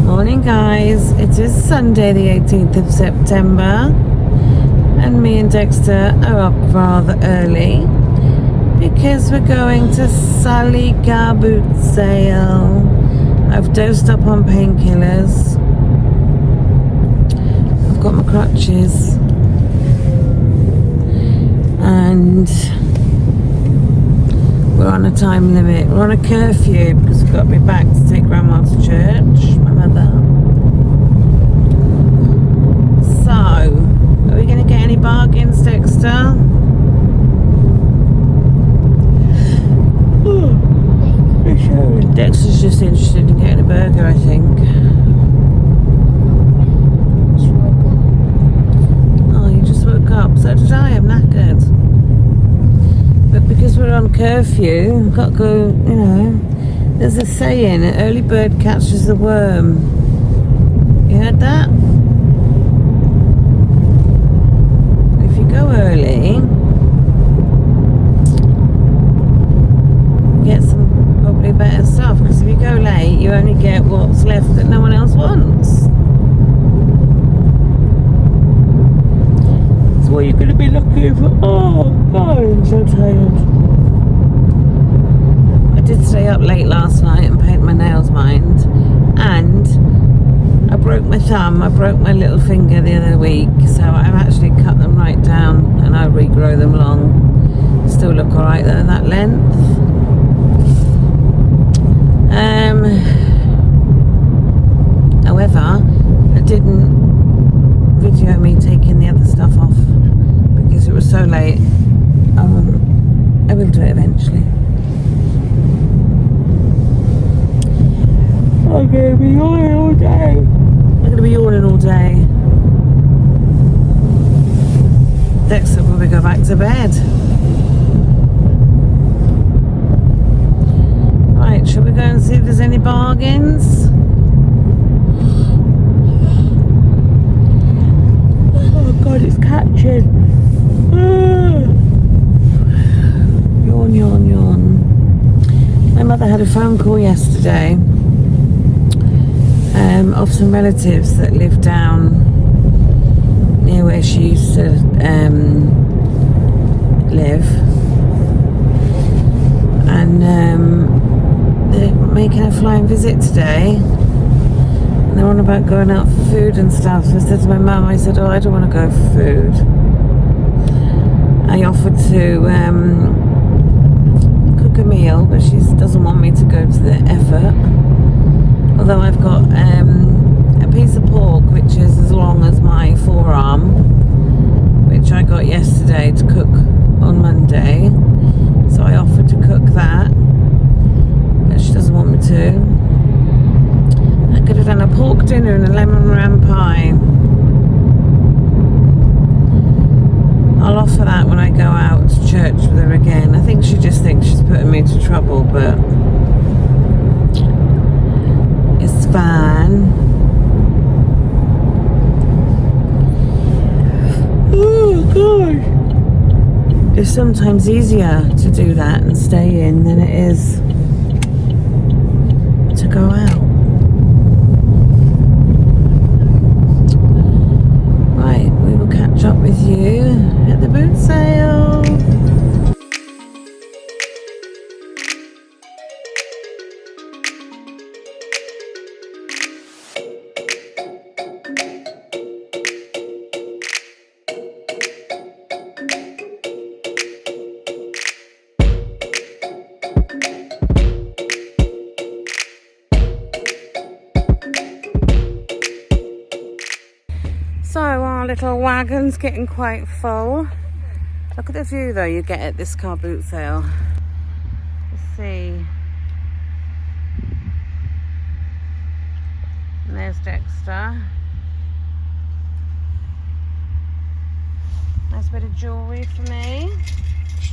Morning guys, it is Sunday the 18th of September and me and Dexter are up rather early because we're going to Sully car boot sale. I've dosed up on painkillers. I've got my crutches and we're on a time limit. We're on a curfew because we've got to be back to take Grandma to church, my mother. So, are we going to get any bargains, Dexter? Dexter's just interested in getting a burger, I think. Oh, you just woke up. So did I. I'm knackered. But because we're on curfew, we've got to go, you know, there's a saying, an early bird catches the worm. You heard that? If you go early, you get some probably better stuff, because if you go late, you only get what's left that no one else wants. So what you're going to be looking for? Oh God, I'm so tired. I did stay up late last night and paint my nails, mind, and I broke my thumb. I broke my little finger the other week, so I've actually cut them right down and I regrow them long. Still look alright though, that length. However, I didn't video me taking the other stuff off because it was so late. I will do it eventually. I'm going to be yawning all day. I'm going to be yawning all day. Dexter will probably go back to bed. Right, shall we go and see if there's any bargains? Oh God, it's catching. Yawn, yawn, yawn. My mother had a phone call yesterday of some relatives that live down near where she used to live, and they're making a flying visit today, and they're on about going out for food and stuff. So I said to my mum, I said, oh, I don't want to go for food. I offered to cook a meal, but she doesn't want me to go to the effort. Although I've got a piece of pork which is as long as my forearm, which I got yesterday to cook on Monday. So I offered to cook that, but she doesn't want me to. I could have done a pork dinner and a lemon meringue pie. I'll offer that when I go out to church with her again. I think she just thinks she's putting me to trouble, but it's fine. Oh God. It's sometimes easier to do that and stay in than it is to go out. Right, we will catch up with you at the boot sale. So our little wagon's getting quite full. Look at the view though you get at this car boot sale. Let's see. And there's Dexter. Nice bit of jewellery for me.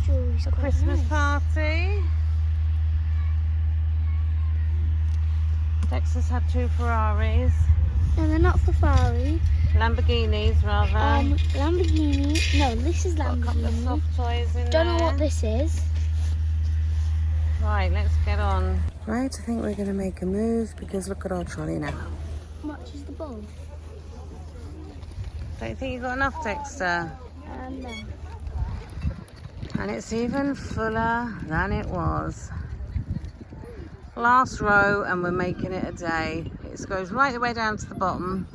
Jewellery's The Christmas party. Dexter's had 2 Ferraris. No, they're not Ferrari. Lamborghinis rather. Lamborghini. No, Oh, this is Got a couple of Lamborghini. soft toys in Don't there. know what this is. Right, let's get on. Right, I think we're going to make a move because look at our trolley now. How much is the bulb? Don't you think you got enough, Dexter? No. And it's even fuller than it was. Last row, and we're making it a day. It goes right the way down to the bottom.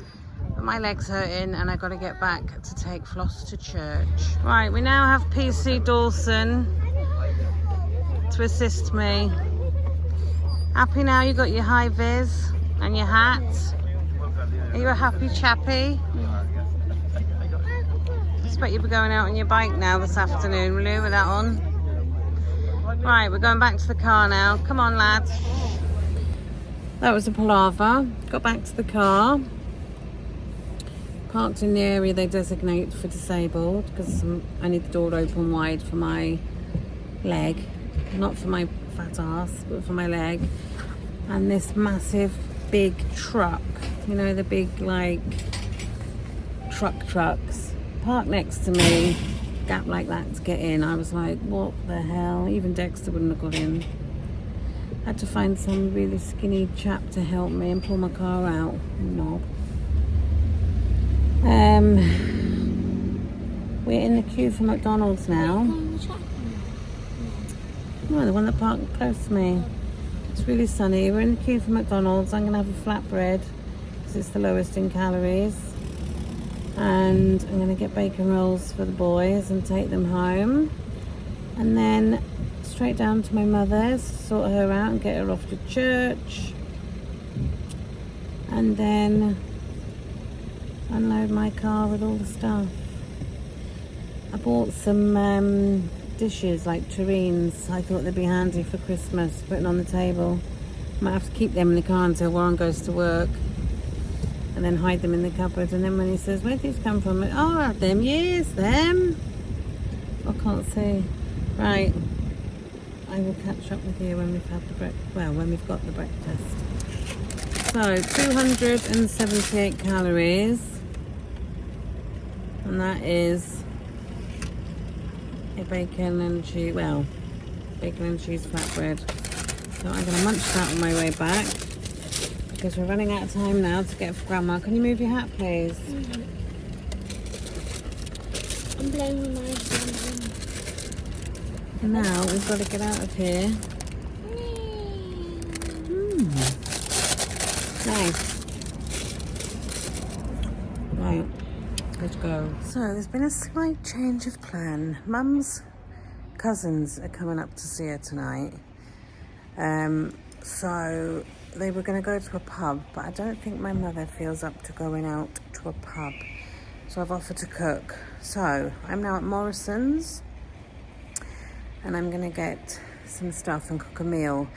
But my leg's hurting and I got to get back to take Floss to church. Right, we now have PC Dawson to assist me. Happy now you got your high vis and your hat? Are you a happy chappy? I expect you'll be going out on your bike now this afternoon, will you, with that on? Right, we're going back to the car now. Come on, lads. That was a palaver. Got back to the car. Parked in the area they designate for disabled because I need the door open wide for my leg. Not for my fat ass, but for my leg. And this massive big truck, you know, the big like trucks, parked next to me, gap like that to get in. I was like, what the hell? Even Dexter wouldn't have got in. Had to find some really skinny chap to help me and pull my car out. Knob. We're in the queue for McDonald's now. No, the one that parked close to me. It's really sunny. We're in the queue for McDonald's. I'm going to have a flatbread because it's the lowest in calories. And I'm going to get bacon rolls for the boys and take them home. And then straight down to my mother's, sort her out and get her off to church. And then unload my car with all the stuff. I bought some dishes like tureens. I thought they'd be handy for Christmas, putting on the table. Might have to keep them in the car until Warren goes to work and then hide them in the cupboard. And then when he says, where'd these come from? Oh, them, yes, them. I can't see. Right, I will catch up with you when we've had the when we've got the breakfast. So 278 calories, and that is a bacon and cheese flatbread. So I'm going to munch that on my way back because we're running out of time now to get for Grandma. Can you move your hat, please? I'm blaming my husband. Now we've got to get out of here. Nice. Right, let's go. So there's been a slight change of plan. Mum's cousins are coming up to see her tonight. So they were going to go to a pub, but I don't think my mother feels up to going out to a pub. So I've offered to cook. So I'm now at Morrison's and I'm going to get some stuff and cook a meal.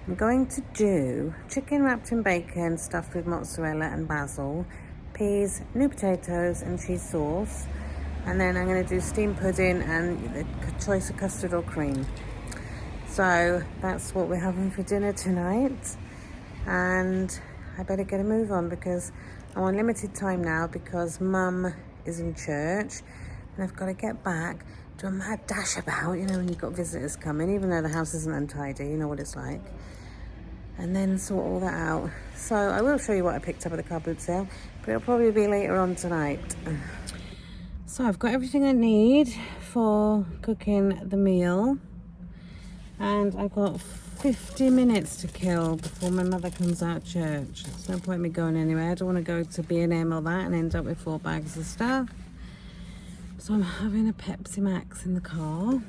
I'm going to do chicken wrapped in bacon, stuffed with mozzarella and basil, peas, new potatoes and cheese sauce. And then I'm going to do steamed pudding and the choice of custard or cream. So that's what we're having for dinner tonight. And I better get a move on because I'm on limited time now because Mum is in church and I've got to get back, do a mad dash about, you know, when you've got visitors coming, even though the house isn't untidy, you know what it's like. And then sort all that out. So I will show you what I picked up at the car boot sale, but it'll probably be later on tonight. So I've got everything I need for cooking the meal. And I've got 50 minutes to kill before my mother comes out of church. There's no point in me going anywhere. I don't want to go to B&M or that and end up with 4 bags of stuff. So I'm having a Pepsi Max in the car.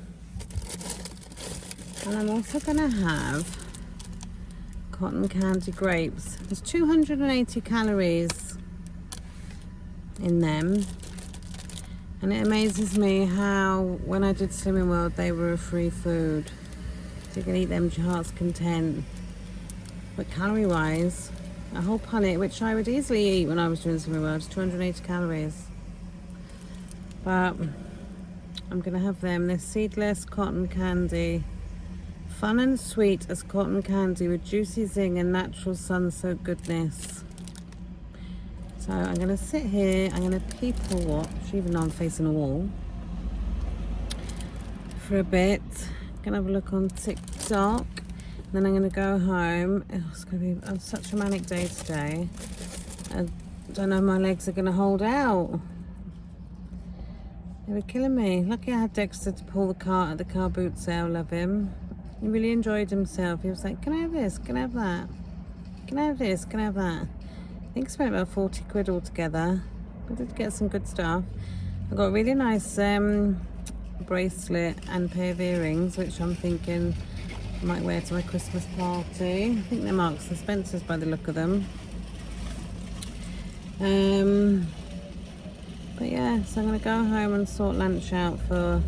And I'm also going to have cotton candy grapes. There's 280 calories in them. And it amazes me how, when I did Slimming World, they were a free food. So you can eat them to your heart's content. But calorie-wise, a whole punnet, which I would easily eat when I was doing Slimming World, is 280 calories. But I'm going to have them. They're seedless cotton candy. Fun and sweet as cotton candy with juicy zing and natural sun-soaked goodness. So I'm going to sit here. I'm going to people watch, even though I'm facing a wall. for a bit. Gonna have a look on TikTok. Then I'm gonna go home. Oh, it's gonna be such a manic day today. I don't know if my legs are gonna hold out. They were killing me. Lucky I had Dexter to pull the cart at the car boot sale. Love him. He really enjoyed himself. He was like, can I have this? Can I have that? Can I have this? Can I have that? I think I spent about 40 quid altogether. I did get some good stuff. I got a really nice bracelet and pair of earrings, which I'm thinking I might wear to my Christmas party. I think they're Marks and Spencer's by the look of them. But yeah, so I'm going to go home and sort lunch out for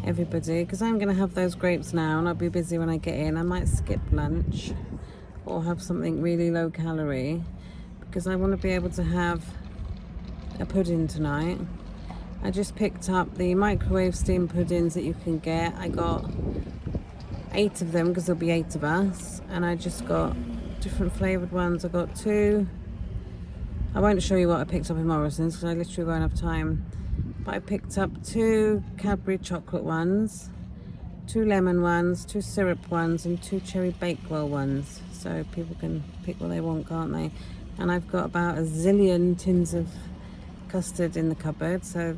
everybody, because I'm going to have those grapes now and I'll be busy when I get in. I might skip lunch or have something really low calorie, because I want to be able to have a pudding tonight. I just picked up the microwave steamed puddings that you can get. I got 8 of them because there'll be 8 of us, and I just got different flavoured ones. I got 2. I won't show you what I picked up in Morrison's because I literally won't have time. But I picked up 2 Cadbury chocolate ones, 2 lemon ones, 2 syrup ones, and 2 cherry bakewell ones. So people can pick what they want, can't they? And I've got about a zillion tins of custard in the cupboard, so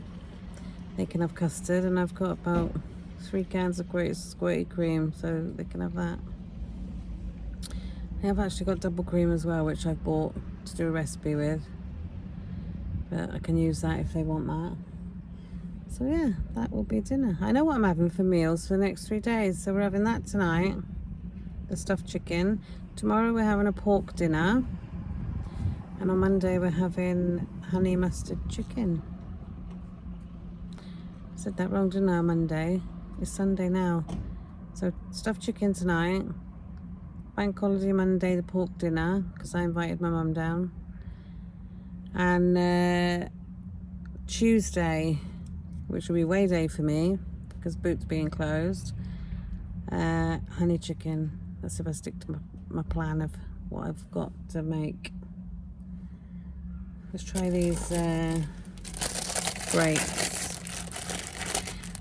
they can have custard. And I've got about 3 cans of great squirty cream, so they can have that. I've actually got double cream as well, which I've bought to do a recipe with, but I can use that if they want that. So yeah, that will be dinner. I know what I'm having for meals for the next 3 days. So we're having that tonight, the stuffed chicken. Tomorrow we're having a pork dinner, and on Monday we're having honey mustard chicken. I said that wrong, didn't I? Monday. It's Sunday now. So stuffed chicken tonight, bank holiday Monday, the pork dinner, because I invited my mum down, and Tuesday, which will be way day for me because Boots being closed, honey chicken. That's if I stick to my plan of what I've got to make. Let's try these grapes.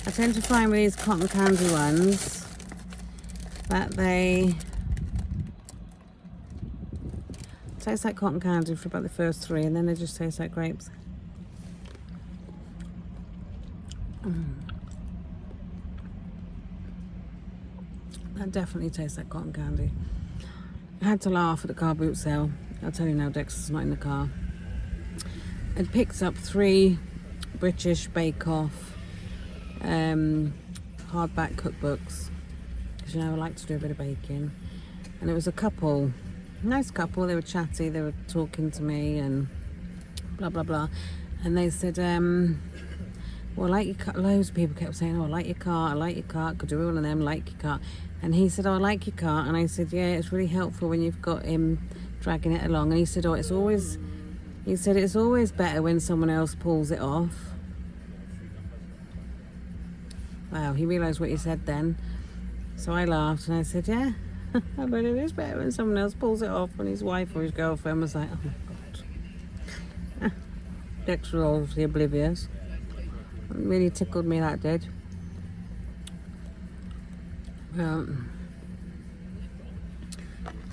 I tend to find with these cotton candy ones that they taste like cotton candy for about the first 3, and then they just taste like grapes. That definitely tastes like cotton candy. I had to laugh at the car boot sale. I'll tell you now, Dexter's not in the car. I picked up 3 British Bake Off hardback cookbooks, because you know I like to do a bit of baking. And it was a couple, nice couple. They were chatty, they were talking to me and blah blah blah, and they said well, I like your car. Loads of people kept saying, oh, I like your car, I like your car, could do one of them, like your car. And he said, oh, I like your car. And I said, yeah, it's really helpful when you've got him dragging it along. And he said, oh, it's always better when someone else pulls it off. Wow, he realised what he said then. So I laughed and I said, yeah, I bet it is better when someone else pulls it off, when his wife or his girlfriend was like, oh my God. Dexter was obviously oblivious. It really tickled me, that did. Yeah,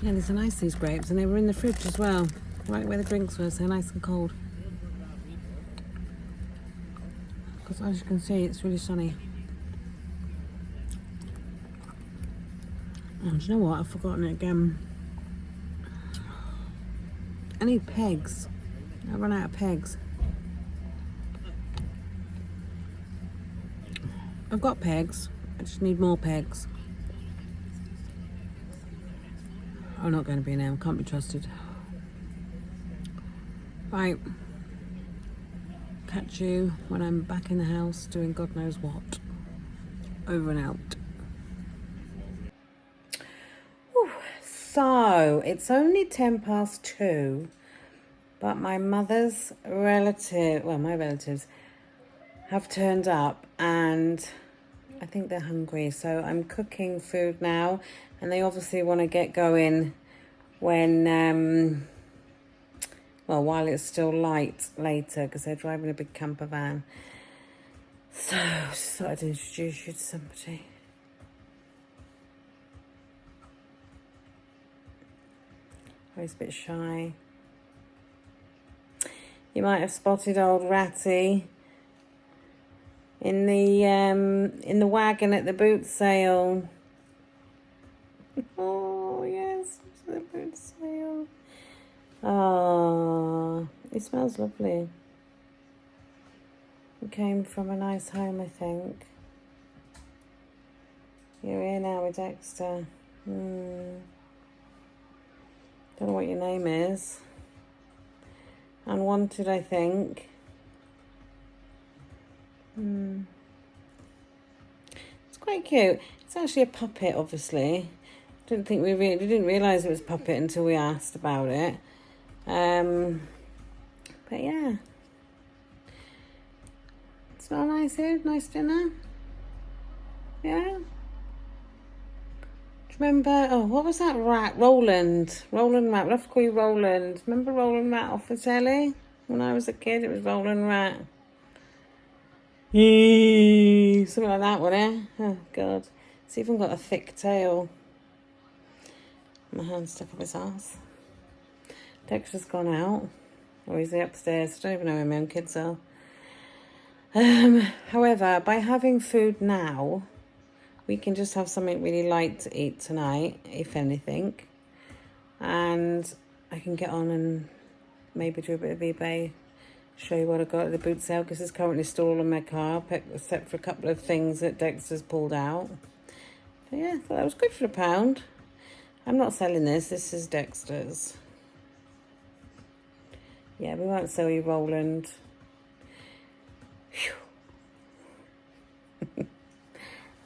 these are nice, these grapes, and they were in the fridge as well, right where the drinks were, so nice and cold. Because as you can see, it's really sunny. Oh, do you know what? I've forgotten it again. I need pegs. I run out of pegs. I've got pegs. I just need more pegs. I'm not going to be now. Can't be trusted. Right. Catch you when I'm back in the house doing God knows what. Over and out. Whew. So, it's only 2:10, but my mother's my relatives have turned up, and I think they're hungry, so I'm cooking food now, and they obviously want to get going when while it's still light later, because they're driving a big camper van. So I just thought I'd introduce you to somebody. He's a bit shy. You might have spotted old Ratty in the wagon at the boot sale. Oh yes, the boot sale. Oh, he smells lovely. He came from a nice home, I think. You're here now with Dexter. Don't know what your name is. Unwanted, I think. It's quite cute. It's actually a puppet, obviously. We didn't realise it was a puppet until we asked about it. But yeah. It's not nice here. Nice dinner. Yeah. Remember, oh, what was that rat? Roland Rat. We'll have to call you Roland. Remember Roland Rat off the telly? When I was a kid, it was Roland Rat. Something like that, wasn't it? Oh, God. It's even got a thick tail. My hand's stuck up his ass. Dexter's gone out. Or is he upstairs? I don't even know where my own kids are. However, by having food now, we can just have something really light to eat tonight, if anything. And I can get on and maybe do a bit of eBay, show you what I got at the boot sale, because it's currently stored in my car, except for a couple of things that Dexter's pulled out. But yeah, I thought that was good for £1. I'm not selling this. This is Dexter's. Yeah, we won't sell you Roland.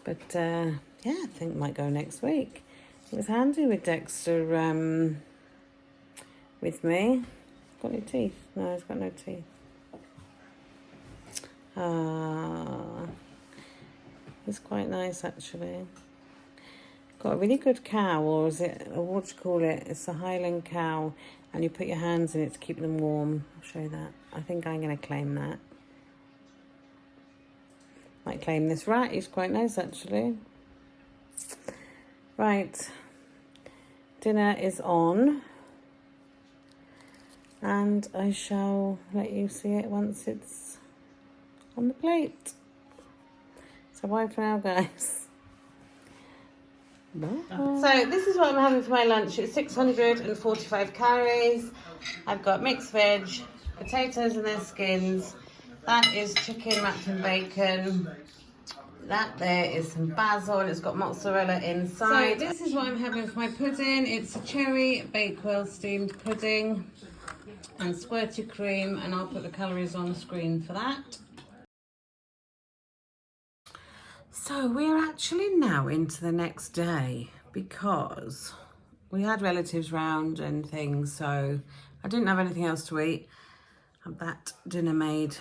But yeah, I think it might go next week. It was handy with Dexter with me. Got any teeth? No, he's got no teeth. It's quite nice actually. Got a really good cow, or is it, or what do you call it? It's a Highland cow, and you put your hands in it to keep them warm. I'll show you that. I think I'm going to claim that. Might claim this rat. He's quite nice actually. Right, dinner is on, and I shall let you see it once it's on the plate. So bye for now, guys. Bye. So this is what I'm having for my lunch. It's 645 calories. I've got mixed veg, potatoes and their skins. That is chicken wrapped in bacon. That there is some basil, and it's got mozzarella inside. So this is what I'm having for my pudding. It's a cherry Bakewell steamed pudding and squirty cream, and I'll put the calories on the screen for that. So we're actually now into the next day because we had relatives round and things, so I didn't have anything else to eat, and that dinner made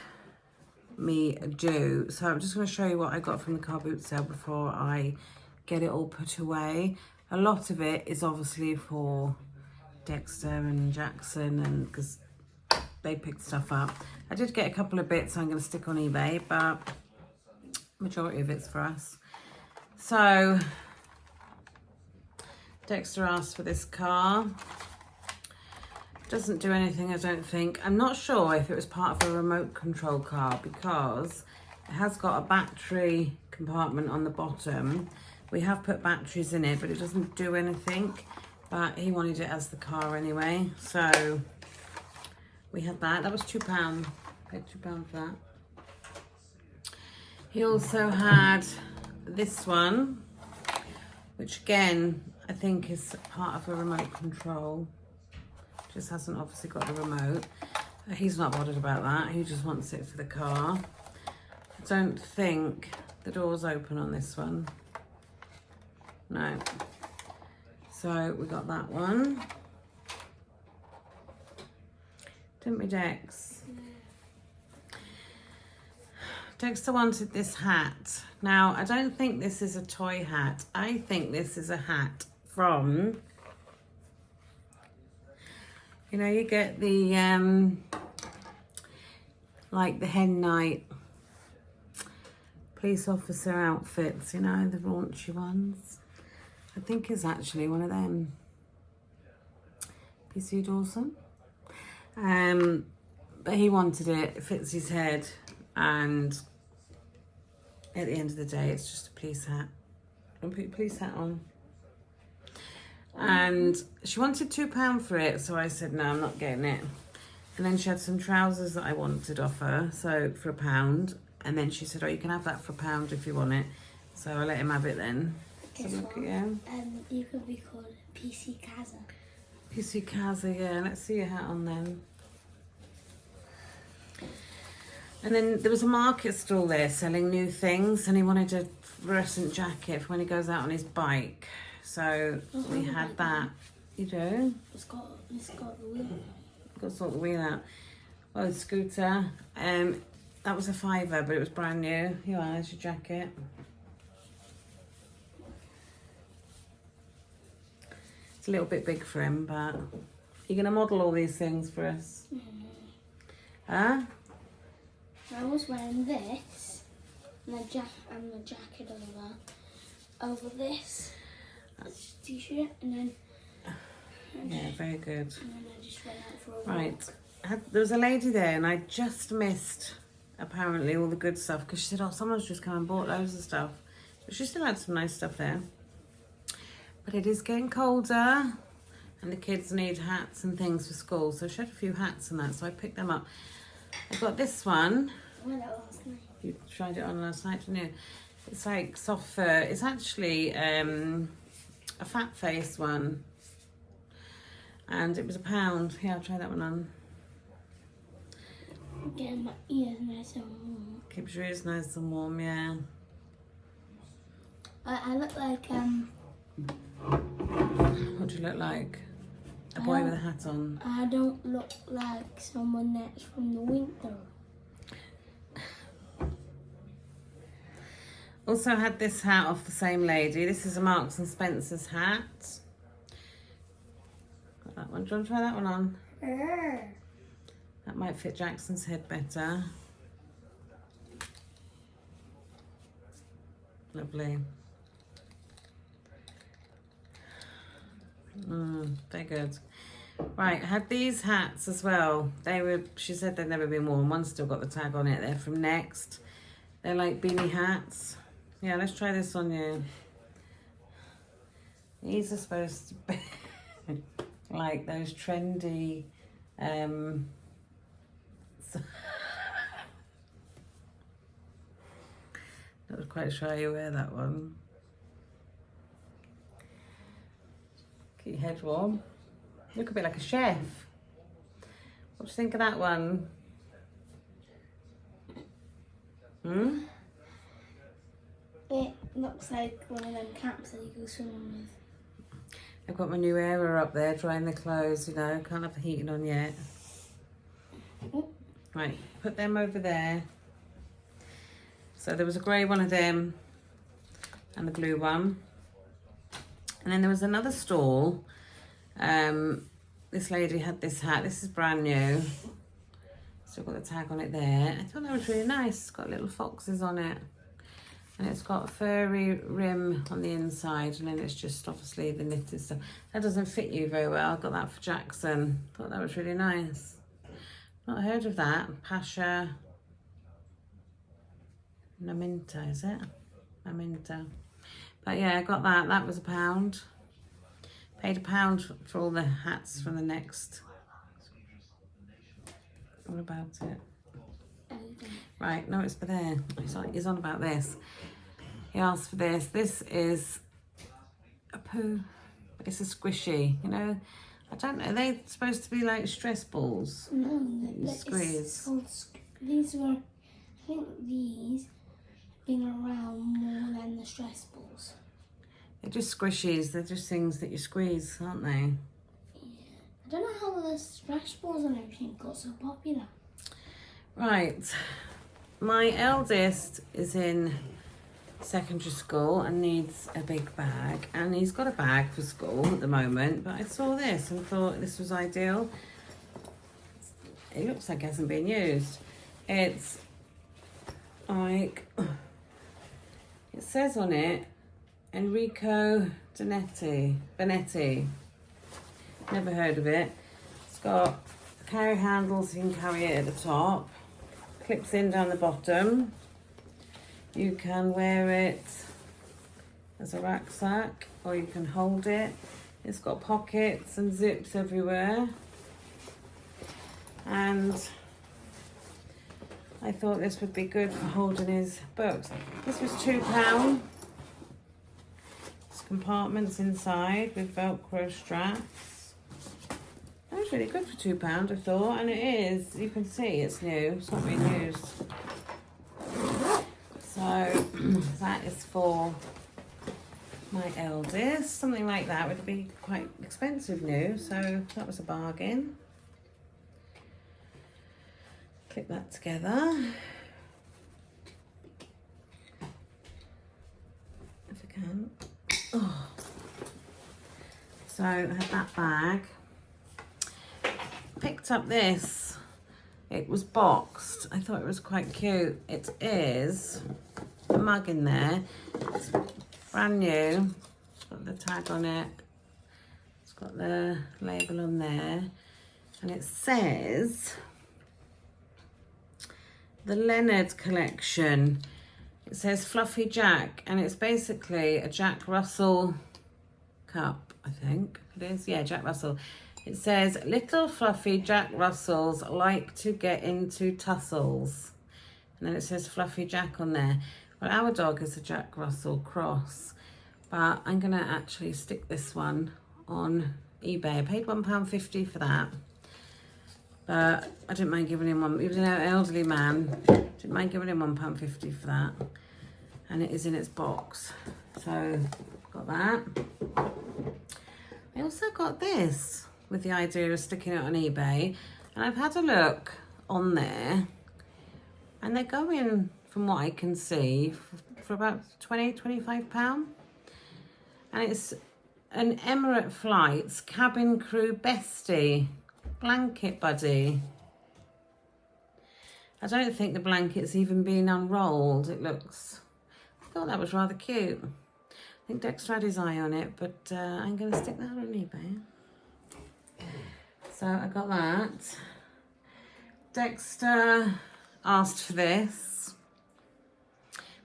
me do. So I'm just going to show you what I got from the car boot sale before I get it all put away. A lot of it is obviously for Dexter and Jackson, and because they picked stuff up. I did get a couple of bits I'm going to stick on eBay, but majority of it's for us. So Dexter asked for this car. Doesn't do anything, I don't think. I'm not sure if it was part of a remote control car, because it has got a battery compartment on the bottom. We have put batteries in it, but it doesn't do anything. But he wanted it as the car anyway, so we had that. That was £2. Paid £2 for that. He also had this one, which again I think is part of a remote control. Just hasn't obviously got the remote. He's not bothered about that. He just wants it for the car. I don't think the door's open on this one. No. So we got that one. Didn't we, Dex? Dexter wanted this hat. Now, I don't think this is a toy hat. I think this is a hat from, you know, you get the, like the hen night police officer outfits, you know, the raunchy ones. I think it's actually one of them. PC Dawson. But he wanted it. It fits his head, and at the end of the day, it's just a police hat. I'll put your police hat on. And she wanted £2 for it, so I said no, I'm not getting it. And then she had some trousers that I wanted off her, so for £1. And then she said, oh, you can have that for £1 if you want it. So I let him have it then. Guess So look what? at you. You could be called PC Kaza. PC Kaza, yeah. Let's see your hat on then. And then there was a market stall there selling new things, and he wanted a fluorescent jacket for when he goes out on his bike. So we had that. You do? It's got the wheel. Got to sort the wheel out. Oh, the scooter. That was a £5, but it was brand new. Here, there's your jacket. It's a little bit big for him, but you're going to model all these things for us? Huh? I was wearing this and the jacket over this t-shirt, and then Yeah, very good. and then I just went out for a walk. Right. There was a lady there, and I just missed, apparently, all the good stuff, because she said, oh, someone's just come and bought loads of stuff. But she still had some nice stuff there. But it is getting colder, and the kids need hats and things for school, so she had a few hats and that, so I picked them up. I got this one. I went out last night. You tried it on last night, didn't you? It's like soft fur. It's actually a fat face one. And it was £1. Yeah, I'll try that one on. Getting my ears nice and warm. Keeps your ears nice and warm, yeah. I look like What do you look like? A boy with a hat on. I don't look like someone that's from the winter. Also had this hat off the same lady. This is a Marks and Spencer's hat. Got that one. Do you want to try that one on? That might fit Jackson's head better. Lovely. They're good. Right, I had these hats as well. They were, she said they'd never been worn. One's still got the tag on it. They're from Next. They're like beanie hats. Yeah, let's try this on you. These are supposed to be like those trendy not quite sure how you wear that one. Keep your head warm. Look a bit like a chef. What do you think of that one? It looks like one of them caps that you go swimming with. I've got my new airer up there drying the clothes, you know, can't have the heating on yet. Right, put them over there. So there was a grey one of them and the blue one. And then there was another stall. This lady had this hat. This is brand new. Still got the tag on it there. I thought that was really nice. It's got little foxes on it. And it's got a furry rim on the inside, and then it's just obviously the knitted stuff. That doesn't fit you very well. I got that for Jackson. Thought that was really nice. Not heard of that. Pasha Naminta, is it? Naminta. But yeah, I got that. That was £1. Paid £1 for all the hats from the Next. What about it? Right, no, it's for there. He's on about this. He asked for this. This is a poo. It's a squishy, you know. I don't know. Are they supposed to be like stress balls? No, Squeeze. These were, I think these have been around more than the stress balls. They're just squishies. They're just things that you squeeze, aren't they? I don't know how the stress balls and everything got so popular. Right. My eldest is in secondary school and needs a big bag, and he's got a bag for school at the moment, but I saw this and thought this was ideal. It looks like it hasn't been used. It's like says on it, Enrico Benetti. Never heard of it. It's got carry handles, you can carry it at the top. Clips in down the bottom. You can wear it as a rucksack or you can hold it. It's got pockets and zips everywhere. And I thought this would be good for holding his books. This was £2. There's compartments inside with Velcro straps. That was really good for £2, I thought, and it is. You can see it's new. It's not being used. So that is for my eldest. Something like that would be quite expensive new, so that was a bargain. Clip that together. If I can. Oh. So I had that bag. Picked up this. It was boxed. I thought it was quite cute. It is a mug in there. It's brand new. It's got the tag on it. It's got the label on there. And it says the Leonard collection. It says Fluffy Jack, and it's basically a Jack Russell cup, I think it is. Yeah, Jack Russell. It says, little fluffy Jack Russells like to get into tussles. And then it says Fluffy Jack on there. Well, our dog is a Jack Russell cross, but I'm going to actually stick this one on eBay. I paid £1.50 for that, but I didn't mind giving him one. He was an elderly man. Didn't mind giving him £1.50 for that. And it is in its box. So, got that. I also got this, with the idea of sticking it on eBay, and I've had a look on there and they're going, from what I can see, for about £20–25, and it's an Emirate Flights cabin crew bestie blanket buddy. I don't think the blanket's even been unrolled. I thought that was rather cute. I think Dexter had his eye on it, but I'm going to stick that on eBay. So I got that. Dexter asked for this.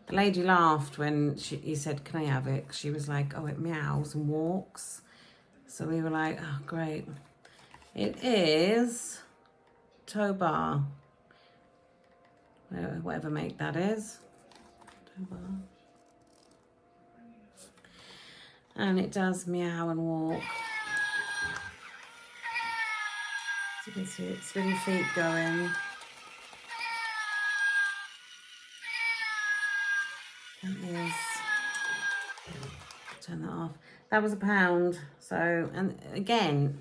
The lady laughed when he said, can I have it? She was like, oh, it meows and walks. So we were like, oh, great. It is tow bar. Whatever make that is. Tow bar. And it does meow and walk. As you can see, it's really feet going. That is, turn that off. That was £1. So, and again,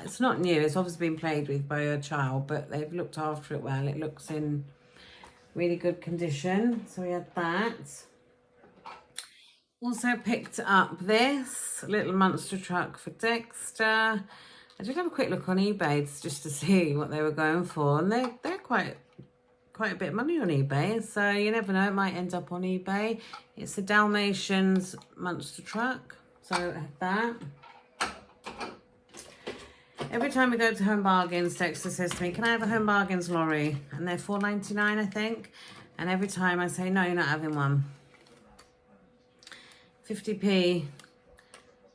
it's not new. It's obviously been played with by a child, but they've looked after it well. It looks in really good condition. So we had that. Also picked up this little monster truck for Dexter. I did have a quick look on eBay just to see what they were going for, and they're quite a bit of money on eBay, so you never know, it might end up on eBay. It's a Dalmatians monster truck, so that. Every time we go to Home Bargains, Dexter says to me, can I have a Home Bargains lorry? And they're $4.99, I think, and every time I say, no, you're not having one. 50p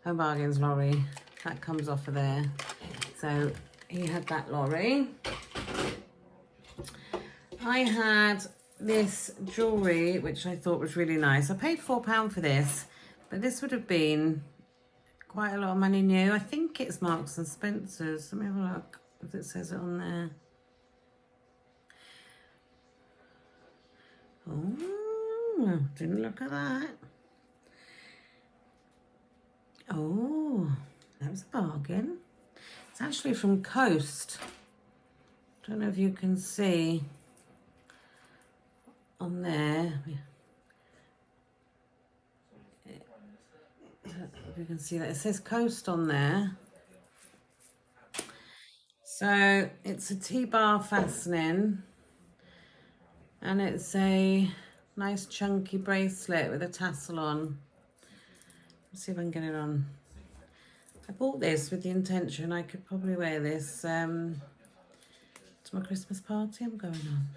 Home Bargains lorry, that comes off of there. So he had that lorry. I had this jewellery, which I thought was really nice. I paid £4 for this, but this would have been quite a lot of money new. I think it's Marks and Spencer's. Let me have a look if it says it on there. Oh, didn't look at that. Oh, that was a bargain. It's actually from Coast. Don't know if you can see on there. If you can see that, it says Coast on there. So it's a T-bar fastening, and it's a Nice chunky bracelet with a tassel on. Let's see if I can get it on. I bought this with the intention I could probably wear this to my Christmas party I'm going on.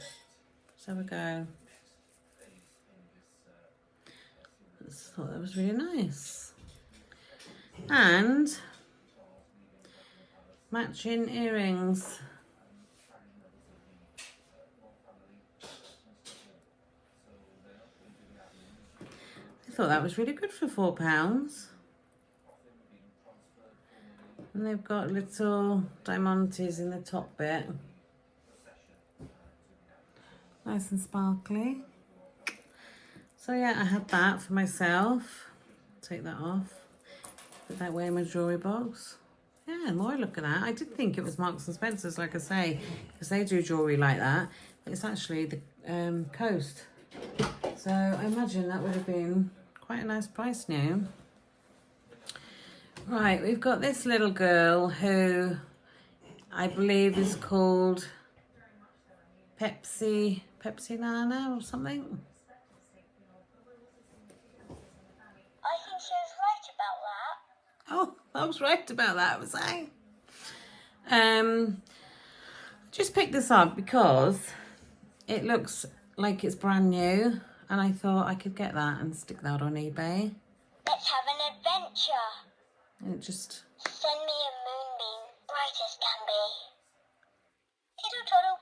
So we go. I thought that was really nice. And matching earrings. I thought that was really good for £4. And they've got little diamantes in the top bit. Nice and sparkly. So yeah, I had that for myself. Take that off. Put that away in my jewellery box. Yeah, the more I look at that, I did think it was Marks and Spencer's, like I say, because they do jewellery like that. But it's actually the Coast. So I imagine that would have been quite a nice price new. Right, we've got this little girl who I believe is called Pepsi Nana or something. I think she was right about that. Oh, I was right about that, was I? Just picked this up because it looks like it's brand new, and I thought I could get that and stick that on eBay. Let's have an adventure. And it just... Send me a moonbeam, bright as can be. Toodle toodle.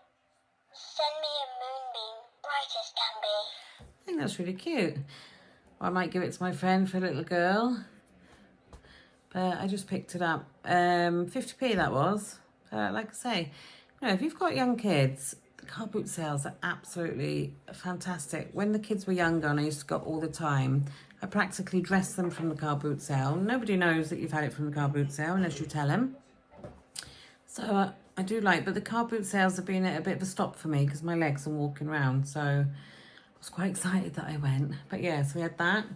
Send me a moonbeam, bright as can be. I think that's really cute. Or I might give it to my friend for a little girl. But I just picked it up. 50p that was. Like I say, you know, if you've got young kids, the car boot sales are absolutely fantastic. When the kids were younger and I used to go all the time, I practically dress them from the car boot sale. Nobody knows that you've had it from the car boot sale unless you tell them. So I do like, but the car boot sales have been at a bit of a stop for me because my legs are walking around. So I was quite excited that I went. But yeah, so we had that.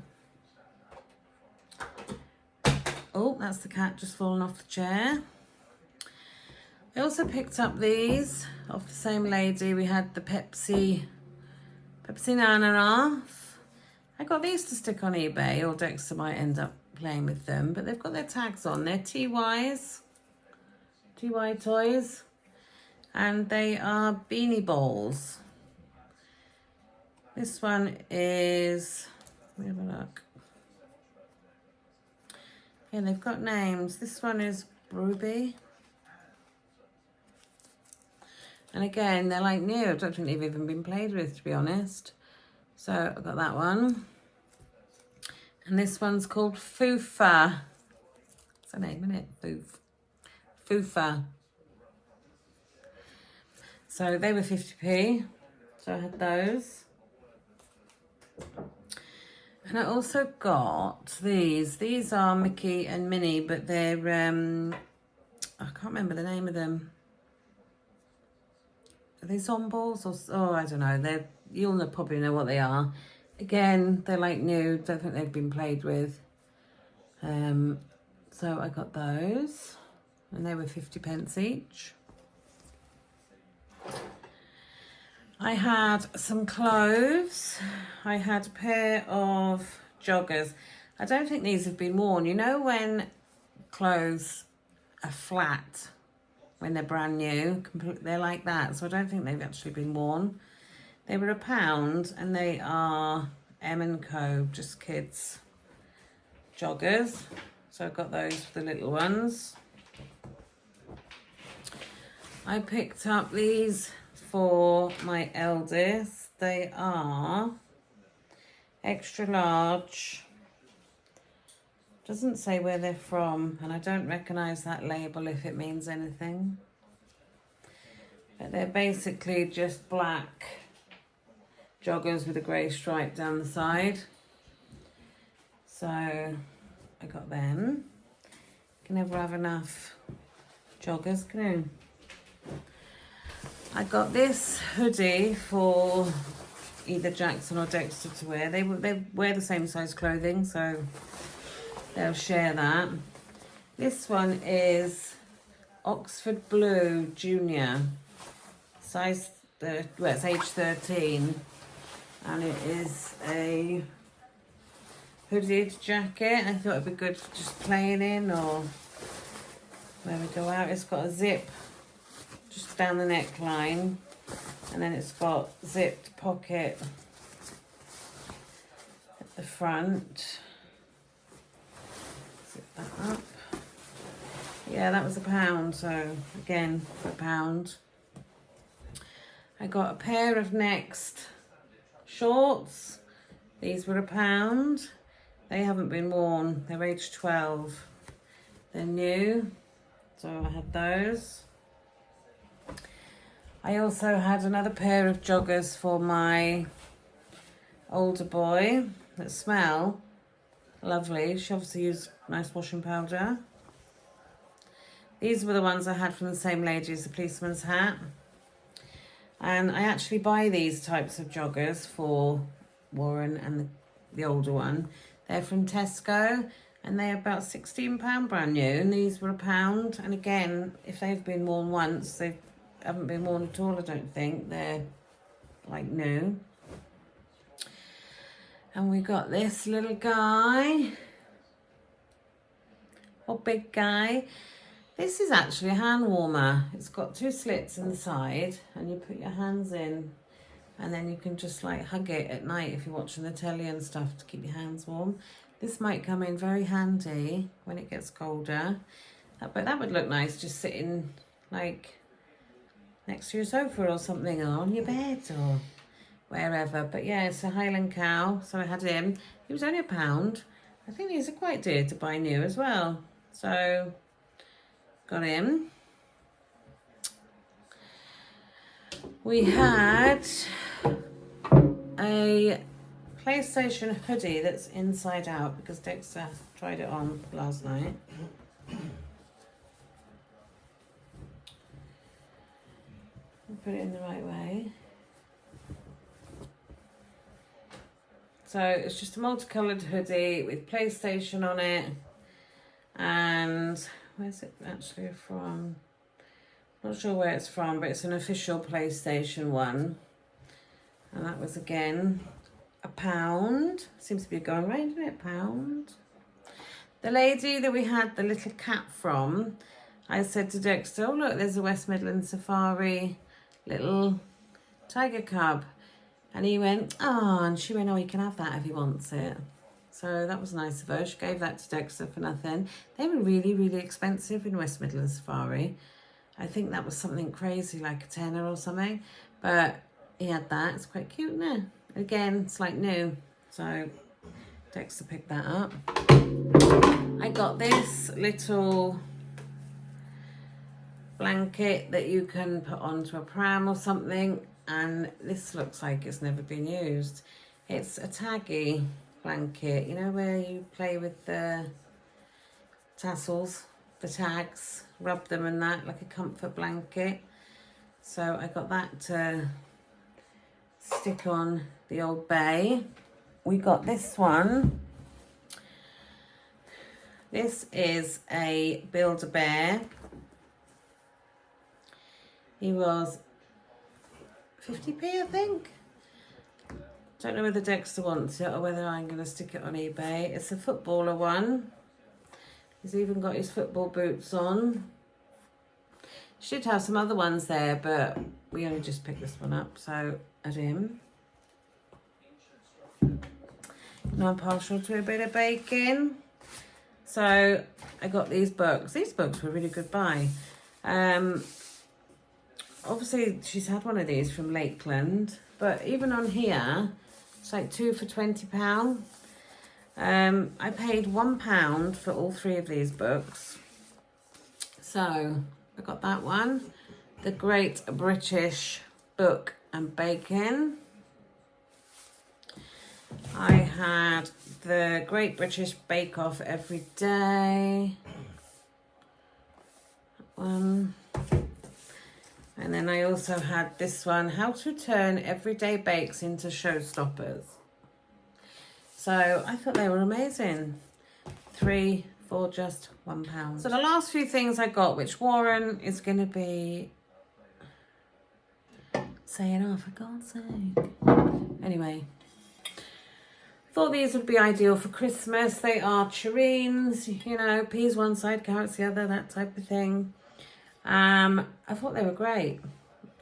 Oh, that's the cat just fallen off the chair. I also picked up these off the same lady. We had the Pepsi Nana off. I got these to stick on eBay, or Dexter might end up playing with them, but they've got their tags on. They're TY toys, and they are beanie balls. This one is, let me have a look. Yeah, they've got names. This one is Ruby. And again, they're like new. I don't think they've even been played with, to be honest. So I got that one. And this one's called Foofa. That's a name, isn't it? Foofa. So they were 50p. So I had those. And I also got these. These are Mickey and Minnie, but they're, I can't remember the name of them. Are they zomballs or, oh, I don't know. You'll probably know what they are. Again, they're like new. Don't think they've been played with. So I got those. And they were 50p each. I had some clothes. I had a pair of joggers. I don't think these have been worn. You know when clothes are flat, when they're brand new, they're like that. So I don't think they've actually been worn. They were £1 and they are M&Co, just kids joggers. So I got those for the little ones. I picked up these for my eldest. They are extra large. Doesn't say where they're from, and I don't recognise that label if it means anything. But they're basically just black joggers with a grey stripe down the side. So I got them. You can never have enough joggers, can you? I got this hoodie for either Jackson or Dexter to wear. They wear the same size clothing, so they'll share that. This one is Oxford Blue Junior, size, well, it's age 13. And it is a hooded jacket. I thought it'd be good for just playing in or when we go out. It's got a zip just down the neckline, and then it's got zipped pocket at the front. Zip that up. Yeah, that was £1, so again for £1. I got a pair of Next shorts. These were £1. They haven't been worn. They're age 12. They're new, so I had those. I also had another pair of joggers for my older boy that smell lovely. She obviously used nice washing powder. These were the ones I had from the same lady as the policeman's hat. And I actually buy these types of joggers for Warren and the older one. They're from Tesco and they're about £16 brand new, and these were £1. And again, if they've been worn once, they haven't been worn at all, I don't think. They're like new. And we got this little guy, or big guy. This is actually a hand warmer. It's got 2 slits in the side, and you put your hands in, and then you can just like hug it at night if you're watching the telly and stuff to keep your hands warm. This might come in very handy when it gets colder. But that would look nice just sitting like next to your sofa or something, or on your bed or wherever. But yeah, it's a Highland cow, so I had him. He was only £1. I think these are quite dear to buy new as well. So got him. We had a PlayStation hoodie that's inside out because Dexter tried it on last night. Put it in the right way. So it's just a multicoloured hoodie with PlayStation on it. And where's it actually from? Not sure where it's from, but it's an official PlayStation one. And that was again £1. Seems to be going right, isn't it? £1. The lady that we had the little cat from, I said to Dexter, oh look, there's a West Midlands Safari little tiger cub. And he went, oh, and she went, oh, you can have that if he wants it. So that was nice of her. She gave that to Dexter for nothing. They were really, really expensive in West Midlands Safari. I think that was something crazy, like a tenner or something. But he had that. It's quite cute, isn't it? Again, it's like new. So Dexter picked that up. I got this little blanket that you can put onto a pram or something. And this looks like it's never been used. It's a taggy blanket, you know, where you play with the tassels, the tags, rub them and that, like a comfort blanket. So I got that to stick on the old bay. We got this one. This is a Build-A-Bear. He was 50p, I think. Don't know whether Dexter wants it or whether I'm going to stick it on eBay. It's a footballer one. He's even got his football boots on. Should have some other ones there, but we only just picked this one up, so at him. Now I'm partial to a bit of bacon. So I got these books. These books were a really good buy. Obviously, she's had one of these from Lakeland, but even on here, it's like 2 for £20. I paid £1 for all 3 of these books. So I got that one, the Great British Book and Bacon. I had the Great British Bake Off Every Day. That one. And then I also had this one, How to Turn Everyday Bakes into Showstoppers. So I thought they were amazing. 3 for just £1. So the last few things I got, which Warren is going to be saying, oh, for God's sake. Anyway, thought these would be ideal for Christmas. They are tureens, you know, peas one side, carrots the other, that type of thing. I thought they were great.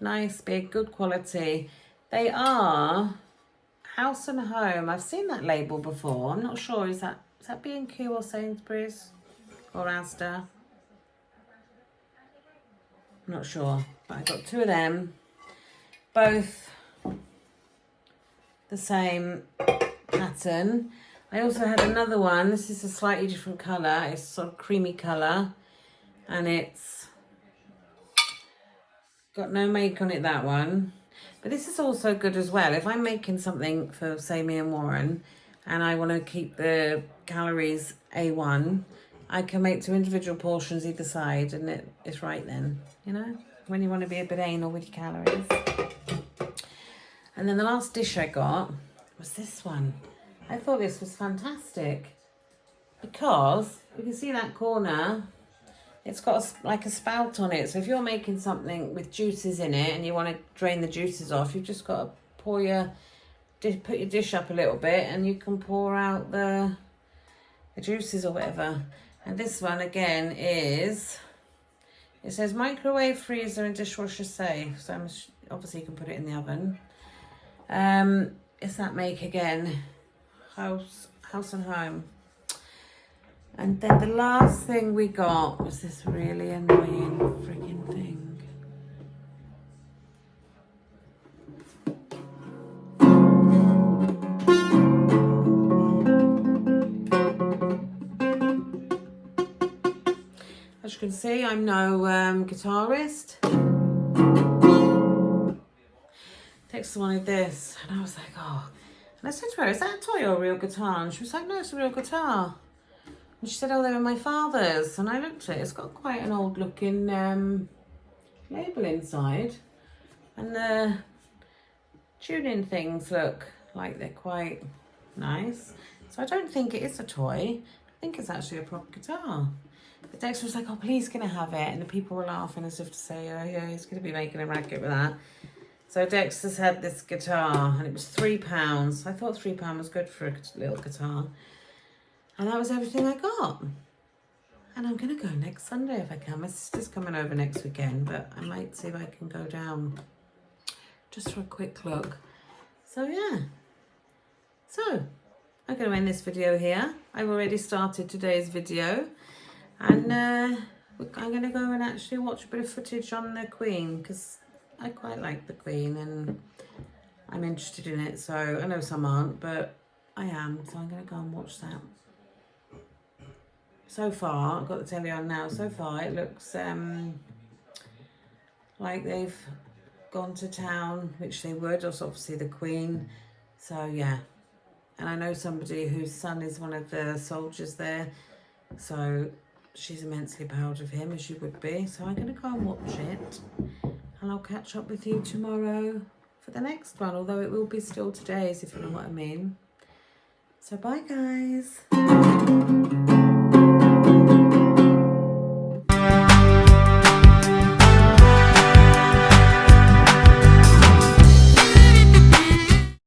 Nice, big, good quality. They are House and Home. I've seen that label before. I'm not sure. Is that B&Q or Sainsbury's or Asda? I'm not sure. But I got 2 of them. Both the same pattern. I also had another one. This is a slightly different colour. It's sort of creamy colour. And it's got no make on it, that one. But this is also good as well. If I'm making something for, say, me and Warren, and I want to keep the calories A1, I can make 2 individual portions either side, and it's right then, you know, when you want to be a bit anal with your calories. And then the last dish I got was this one. I thought this was fantastic because you can see that corner. It's got like a spout on it. So if you're making something with juices in it and you want to drain the juices off, you've just got to put your dish up a little bit and you can pour out the juices or whatever. And this one again is, it says microwave, freezer and dishwasher safe. So obviously you can put it in the oven. It's that make again, House and Home. And then the last thing we got was this really annoying freaking thing. As you can see, I'm no guitarist. Tex wanted this, and I was like, oh. And I said to her, is that a toy or a real guitar? And she was like, no, it's a real guitar. And she said, oh, they were my father's. And I looked at it. It's got quite an old looking label inside. And the tuning things look like they're quite nice. So I don't think it is a toy. I think it's actually a proper guitar. But Dexter was like, oh, please can I have it? And the people were laughing as if to say, oh, yeah, he's going to be making a racket with that. So Dexter's had this guitar and it was £3. I thought £3 was good for a little guitar. And that was everything I got. And I'm going to go next Sunday if I can. My sister's coming over next weekend, but I might see if I can go down just for a quick look. So, yeah. So, I'm going to end this video here. I've already started today's video. And I'm going to go and actually watch a bit of footage on the Queen, because I quite like the Queen and I'm interested in it. So, I know some aren't, but I am. So, I'm going to go and watch that. So far, I've got the telly on now, so far it looks like they've gone to town, which they would, also obviously the Queen. So yeah, and I know somebody whose son is one of the soldiers there, so she's immensely proud of him, as she would be. So I'm going to go and watch it, and I'll catch up with you tomorrow for the next one, although it will be still today's, if you know what I mean. So bye guys.